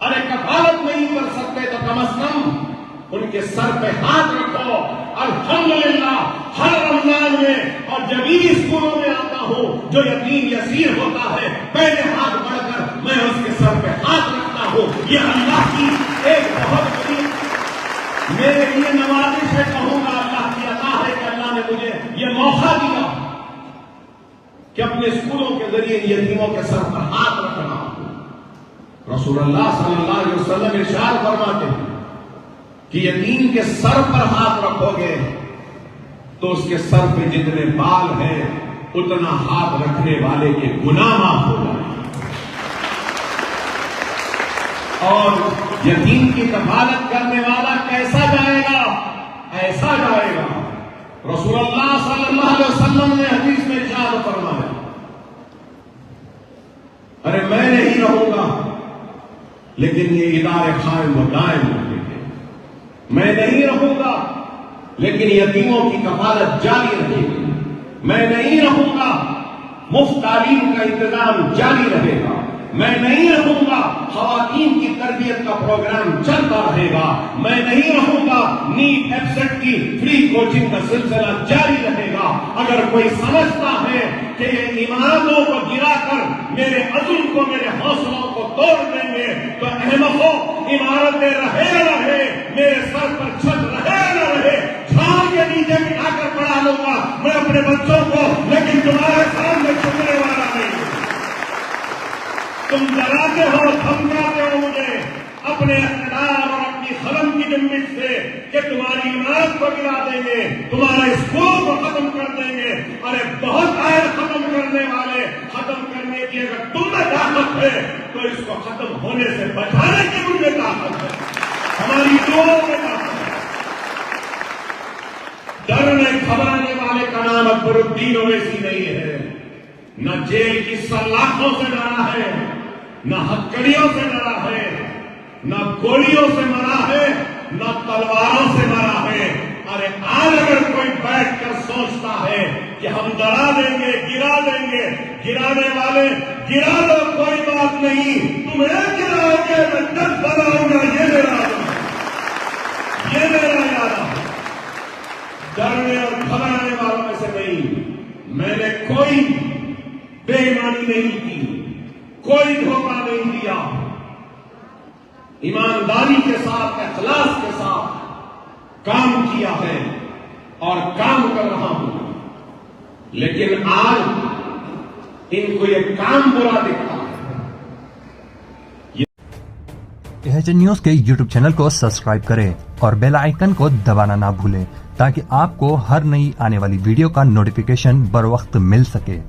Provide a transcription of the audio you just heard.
ارے کفالت نہیں کر سکتے تو کم از کم ان کے سر پہ ہاتھ رکھو. الحمدللہ ہر رمضان میں اور جب بھی اسکولوں میں آتا ہوں جو یتیم یسیر ہوتا ہے پہلے ہاتھ بڑھ کر میں اس کے سر پہ ہاتھ رکھتا ہوں. یہ اللہ کی ایک بہت بڑی میرے لیے نوازش ہے. کہوں گا اللہ کی عطا ہے کہ اللہ نے مجھے یہ موقع دیا کہ اپنے اسکولوں کے ذریعے یتیموں کے سر پر ہاتھ رکھنا. رسول اللہ صلی اللہ علیہ وسلم ارشاد فرماتے ہیں کہ یتیم کے سر پر ہاتھ رکھو گے تو اس کے سر پہ جتنے بال ہیں اتنا ہاتھ رکھنے والے کے گناہ معاف ہو جائیں. اور یتیم کی کفالت کرنے والا کیسا جائے گا؟ ایسا جائے گا. رسول اللہ صلی اللہ علیہ وسلم نے حدیث میں ارشاد فرمایا ارے میں نہیں رہوں گا لیکن یہ ادارے قائم و دائم رہیں گے. میں نہیں رہوں گا لیکن یتیموں کی کفالت جاری رہے گی. میں نہیں رہوں گا مفت تعلیم کا انتظام جاری رہے گا. میں نہیں رہوں گا خواتین کی تربیت کا پروگرام چلتا رہے گا. میں نہیں رہوں گا نیٹ ایبسیٹ کی فری کوچنگ کا سلسلہ جاری رہے گا. اگر کوئی سمجھتا ہے کہ یہ عمارتوں کو گرا کر میرے عزم کو میرے حوصلوں کو توڑ دیں گے تو احمقو عمارتیں رہے نہ رہے میرے سر پر چھت رہے نہ رہے جھاڑ کے نیچے بٹھا کر پڑھا لوں گا میں اپنے بچوں کو, لیکن تمہارے سامنے چھپنے والا نہیں. تم ڈراتے ہو دھمکاتے ہو مجھے اپنے اقتدار اور اپنی قلم کی جنبش سے کہ تمہاری عمارت کو گرا دیں گے, تمہارے اسکول کو ختم کر دیں گے. ارے بہت آئے ختم کرنے والے. ختم کرنے کی اگر تم میں طاقت ہے تو اس کو ختم ہونے سے بچانے کی مجھ میں طاقت ہے. ہماری دعاؤں میں طاقت ہے. ڈرنے گھبرانے والے کا نام اکبر الدین اویسی نہیں ہے. نہ جیل کی سلاخوں سے ڈرا ہے, نہ ہتکڑیوں سے ڈرا ہے, نہ گولیوں سے مرا ہے, نہ تلواروں سے مرا ہے. ارے آج اگر کوئی بیٹھ کر سوچتا ہے کہ ہم ڈرا دیں گے گرا دیں گے, گرانے والے گرا دو کوئی بات نہیں, تمہیں گرا کے میں 10 بناؤں گا. یہ میرا ارادہ. ڈرنے اور گھبرانے والوں میں سے نہیں. میں نے کوئی بے ایمانی نہیں کی, کوئی دھوکہ نہیں دیا. ایمانداری کے ساتھ اخلاص کے ساتھ کام کیا ہے اور کام کر رہا ہوں. لیکن آج ان کو یہ کام برا دکھتا ہے. ایچ نیوز کے یوٹیوب چینل کو سبسکرائب کریں اور بیل آئیکن کو دبانا نہ بھولیں تاکہ آپ کو ہر نئی آنے والی ویڈیو کا نوٹیفیکیشن بر وقت مل سکے.